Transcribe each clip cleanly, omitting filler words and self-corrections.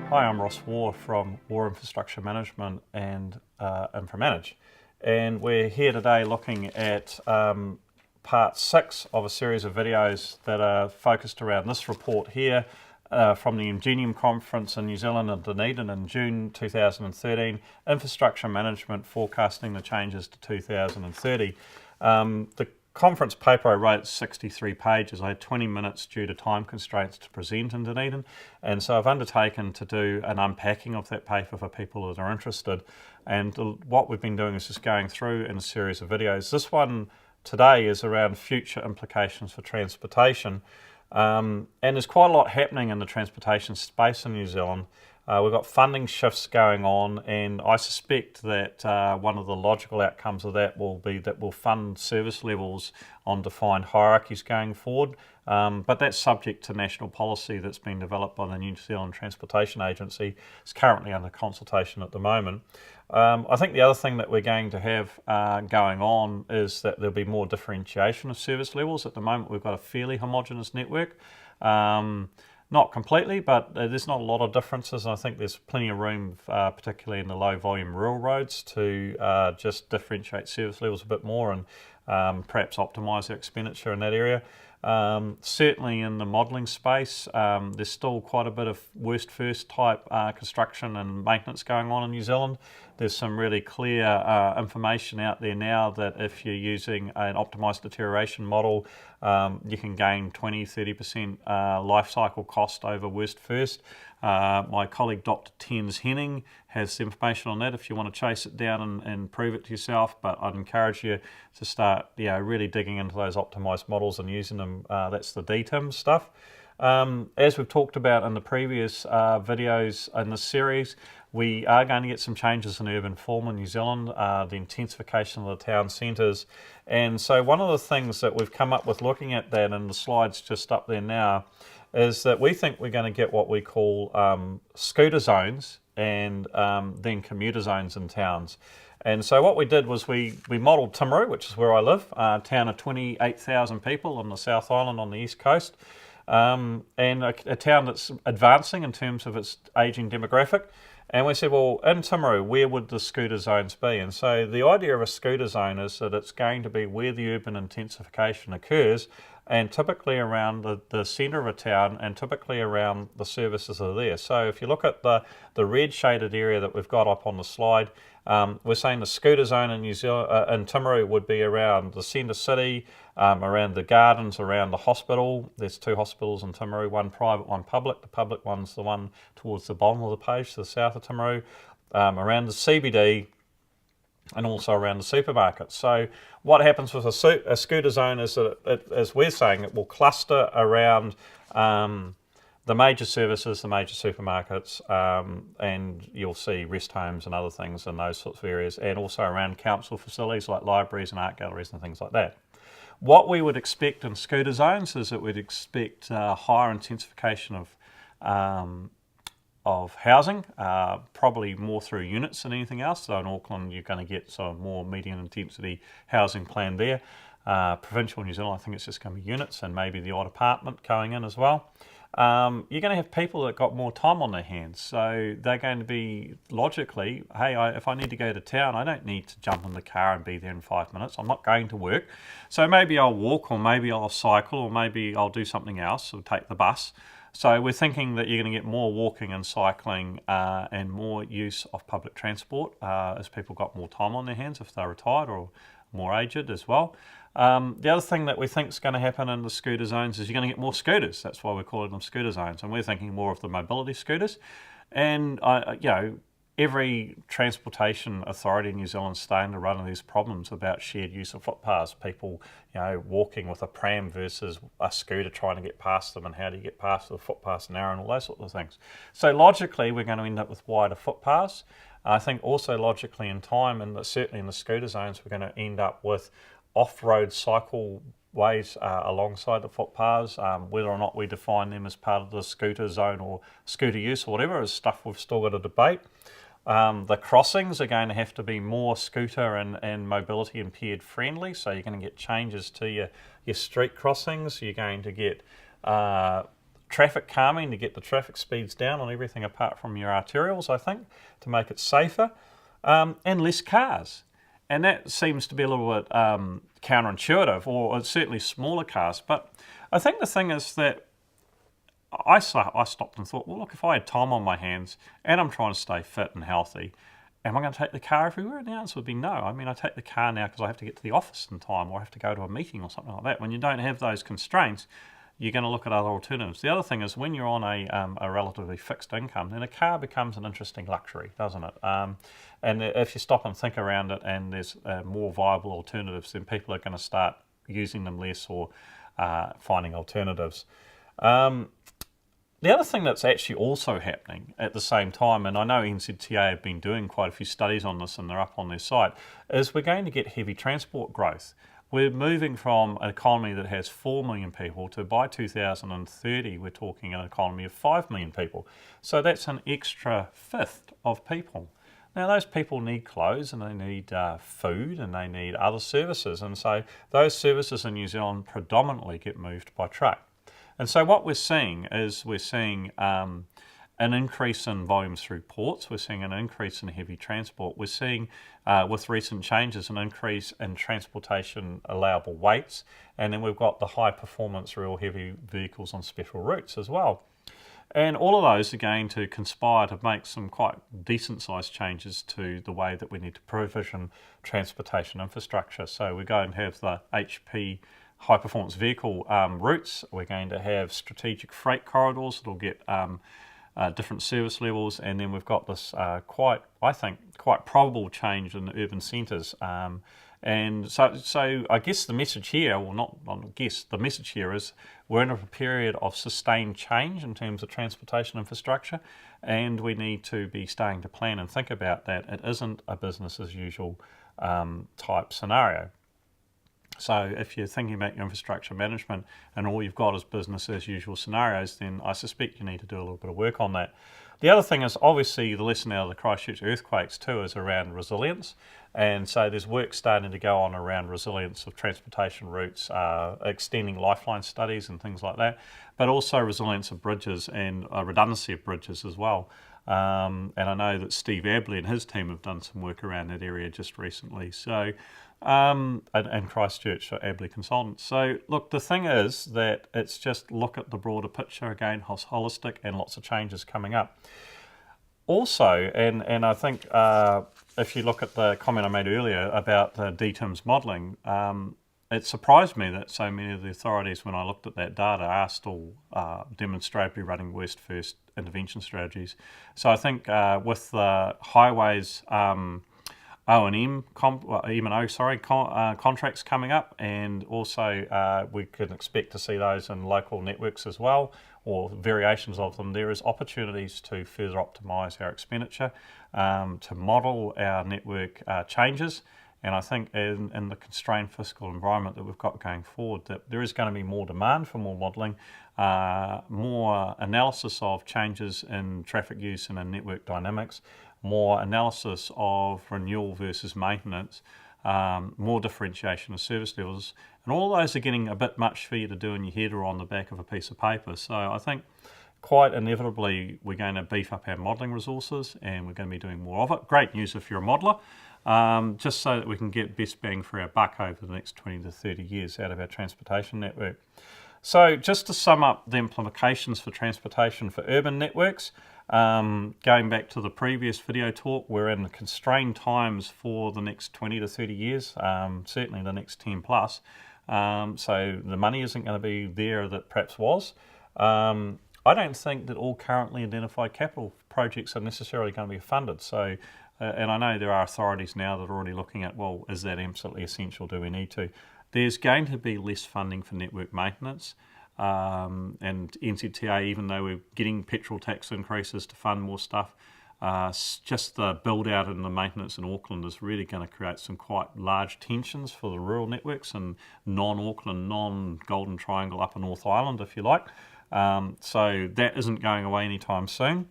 Hi, I'm Ross Waugh from Waugh Infrastructure Management and InfraManage. And we're here today looking at part 6 of a series of videos that are focused around this report here from the Ingenium conference in New Zealand and Dunedin in June 2013, Infrastructure Management Forecasting the Changes to 2030. The conference paper I wrote 63 pages. I had 20 minutes due to time constraints to present in Dunedin, and so I've undertaken to do an unpacking of that paper for people that are interested. And what we've been doing is just going through in a series of videos. This one today is around future implications for transportation, and there's quite a lot happening in the transportation space in New Zealand. We've got funding shifts going on, and I suspect that one of the logical outcomes of that will be that we'll fund service levels on defined hierarchies going forward. But that's subject to national policy that's been developed by the New Zealand Transportation Agency. It's currently under consultation at the moment. I think the other thing that we're going to have going on is that there'll be more differentiation of service levels. At the moment, we've got a fairly homogenous network. Not completely, but there's not a lot of differences. And I think there's plenty of room, particularly in the low volume rural roads, to just differentiate service levels a bit more and perhaps optimise their expenditure in that area. Certainly in the modelling space, there's still quite a bit of worst first type construction and maintenance going on in New Zealand. There's some really clear information out there now that if you're using an optimised deterioration model, you can gain 20-30% life cycle cost over worst first. My colleague Dr. Tens Henning has information on that if you want to chase it down and prove it to yourself, but I'd encourage you to start really digging into those optimised models and using them. That's the DTIM stuff. As we've talked about in the previous videos in this series, we are going to get some changes in urban form in New Zealand, the intensification of the town centres. And so one of the things that we've come up with looking at that, and the slide's just up there now, is that we think we're going to get what we call scooter zones and then commuter zones in towns. And so what we did was we modelled Timaru, which is where I live, a town of 28,000 people on the South Island on the east coast, and a town that's advancing in terms of its ageing demographic. And we said, well, in Timaru, where would the scooter zones be? And so the idea of a scooter zone is that it's going to be where the urban intensification occurs, and typically around the centre of a town, and typically around the services that are there. So if you look at the red shaded area that we've got up on the slide, we're saying the scooter zone in New Zealand, in Timaru, would be around the centre city, around the gardens, around the hospital. There's 2 hospitals in Timaru, one private, one public. The public one's the one towards the bottom of the page, to the south of Timaru, around the CBD, and also around the supermarkets. So what happens with a scooter zone is that, as we're saying, it will cluster around the major services, the major supermarkets, and you'll see rest homes and other things in those sorts of areas, and also around council facilities like libraries and art galleries and things like that. What we would expect in scooter zones is that we'd expect higher intensification of housing, probably more through units than anything else. So in Auckland, you're going to get some more medium intensity housing planned there. Provincial New Zealand, I think it's just going to be units and maybe the odd apartment going in as well. You're going to have people that got more time on their hands, so they're going to be logically, hey, if I need to go to town, I don't need to jump in the car and be there in 5 minutes. I'm not going to work, so maybe I'll walk, or maybe I'll cycle, or maybe I'll do something else, or take the bus. So we're thinking that you're going to get more walking and cycling and more use of public transport as people got more time on their hands if they're retired or more aged as well. The other thing that we think is going to happen in the scooter zones is you're going to get more scooters. That's why we're calling them scooter zones, and we're thinking more of the mobility scooters. And every transportation authority in New Zealand is starting to run into these problems about shared use of footpaths. People, walking with a pram versus a scooter trying to get past them, and how do you get past the footpaths narrow and all those sorts of things. So logically, we're going to end up with wider footpaths. I think also logically in time, and certainly in the scooter zones, we're going to end up with off-road cycle ways alongside the footpaths. Whether or not we define them as part of the scooter zone or scooter use or whatever is stuff we've still got to debate. The crossings are going to have to be more scooter and mobility impaired friendly, so you're going to get changes to your street crossings. You're going to get traffic calming to get the traffic speeds down on everything apart from your arterials, I think, to make it safer, and less cars. And that seems to be a little bit counterintuitive, or it's certainly smaller cars. But I think the thing is that I stopped and thought, well, look, if I had time on my hands and I'm trying to stay fit and healthy, am I going to take the car everywhere? And the answer would be no. I mean, I take the car now because I have to get to the office in time, or I have to go to a meeting or something like that. When you don't have those constraints, you're going to look at other alternatives. The other thing is, when you're on a relatively fixed income, then a car becomes an interesting luxury, doesn't it? And if you stop and think around it, and there's more viable alternatives, then people are going to start using them less, or finding alternatives. The other thing that's actually also happening at the same time, and I know NZTA have been doing quite a few studies on this and they're up on their site, is we're going to get heavy transport growth. We're moving from an economy that has 4 million people to, by 2030, we're talking an economy of 5 million people. So that's an extra fifth of people. Now, those people need clothes, and they need food, and they need other services. And so those services in New Zealand predominantly get moved by truck. And so what we're seeing is an increase in volumes through ports. We're seeing an increase in heavy transport. We're seeing, with recent changes, an increase in transportation allowable weights. And then we've got the high performance real heavy vehicles on special routes as well. And all of those are going to conspire to make some quite decent sized changes to the way that we need to provision transportation infrastructure. So we're going to have the HP high performance vehicle routes. We're going to have strategic freight corridors that'll get different service levels, and then we've got this quite probable change in the urban centres. And so I guess the message here, the message here is we're in a period of sustained change in terms of transportation infrastructure, and we need to be starting to plan and think about that. It isn't a business as usual type scenario. So if you're thinking about your infrastructure management and all you've got is business as usual scenarios, then I suspect you need to do a little bit of work on that. The other thing is, obviously, the lesson out of the Christchurch earthquakes too is around resilience. And so there's work starting to go on around resilience of transportation routes, extending lifeline studies and things like that, but also resilience of bridges and redundancy of bridges as well. And I know that Steve Abley and his team have done some work around that area just recently. So, and Christchurch Abley Consultants. So look, the thing is that it's just look at the broader picture again, holistic, and lots of changes coming up. Also, and I think if you look at the comment I made earlier about the DTIMS modelling, it surprised me that so many of the authorities, when I looked at that data, are still demonstrably running worst first intervention strategies. So I think with the highways O&M contracts coming up, and also we can expect to see those in local networks as well, or variations of them. There is opportunities to further optimise our expenditure, to model our network changes, and I think in the constrained fiscal environment that we've got going forward, that there is going to be more demand for more modelling, more analysis of changes in traffic use and in network dynamics, more analysis of renewal versus maintenance, more differentiation of service levels, and all those are getting a bit much for you to do in your head or on the back of a piece of paper. So I think quite inevitably we're going to beef up our modelling resources, and we're going to be doing more of it. Great news if you're a modeller, just so that we can get best bang for our buck over the next 20 to 30 years out of our transportation network. So just to sum up the implications for transportation for urban networks, going back to the previous video talk, we're in constrained times for the next 20 to 30 years, certainly the next 10 plus. So the money isn't going to be there that perhaps was. I don't think that all currently identified capital projects are necessarily going to be funded. So, and I know there are authorities now that are already looking at, well, is that absolutely essential? Do we need to? There's going to be less funding for network maintenance. And NZTA, even though we're getting petrol tax increases to fund more stuff, just the build out and the maintenance in Auckland is really going to create some quite large tensions for the rural networks and non-Auckland, non-Golden Triangle Upper North Island, if you like. So that isn't going away anytime soon.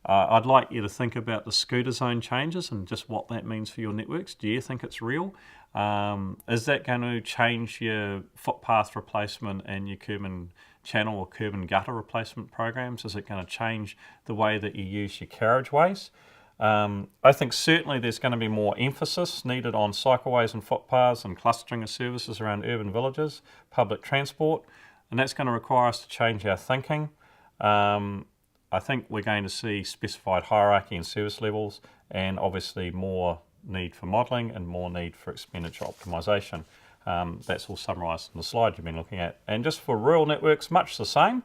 I'd like you to think about the scooter zone changes and just what that means for your networks. Do you think it's real? Is that going to change your footpath replacement and your curb and channel or curb and gutter replacement programs? Is it going to change the way that you use your carriageways? I think certainly there's going to be more emphasis needed on cycleways and footpaths and clustering of services around urban villages, public transport, and that's going to require us to change our thinking. I think we're going to see specified hierarchy and service levels, and obviously more need for modelling and more need for expenditure optimisation. That's all summarised in the slide you've been looking at. And just for rural networks, much the same.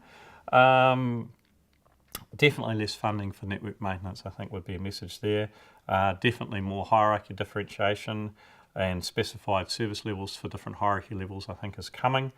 Definitely less funding for network maintenance, I think, would be a message there. Definitely more hierarchy differentiation and specified service levels for different hierarchy levels, I think, is coming.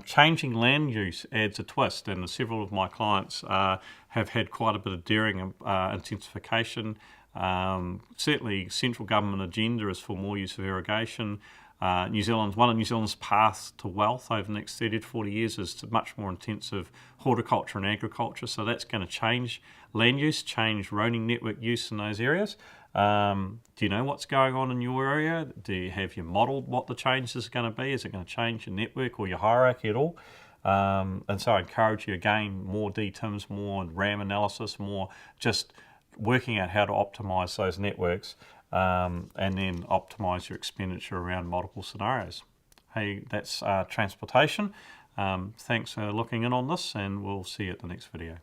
Changing land use adds a twist, and several of my clients have had quite a bit of daring intensification. Certainly, central government agenda is for more use of irrigation. One of New Zealand's paths to wealth over the next 30 to 40 years is to much more intensive horticulture and agriculture, so that's going to change land use, change roaming network use in those areas. Do you know what's going on in your area? Have you modelled what the change is going to be? Is it going to change your network or your hierarchy at all? And so I encourage you, again, more DTIMs, more RAM analysis, more just working out how to optimise those networks, and then optimise your expenditure around multiple scenarios. Hey, that's transportation. Thanks for looking in on this, and we'll see you at the next video.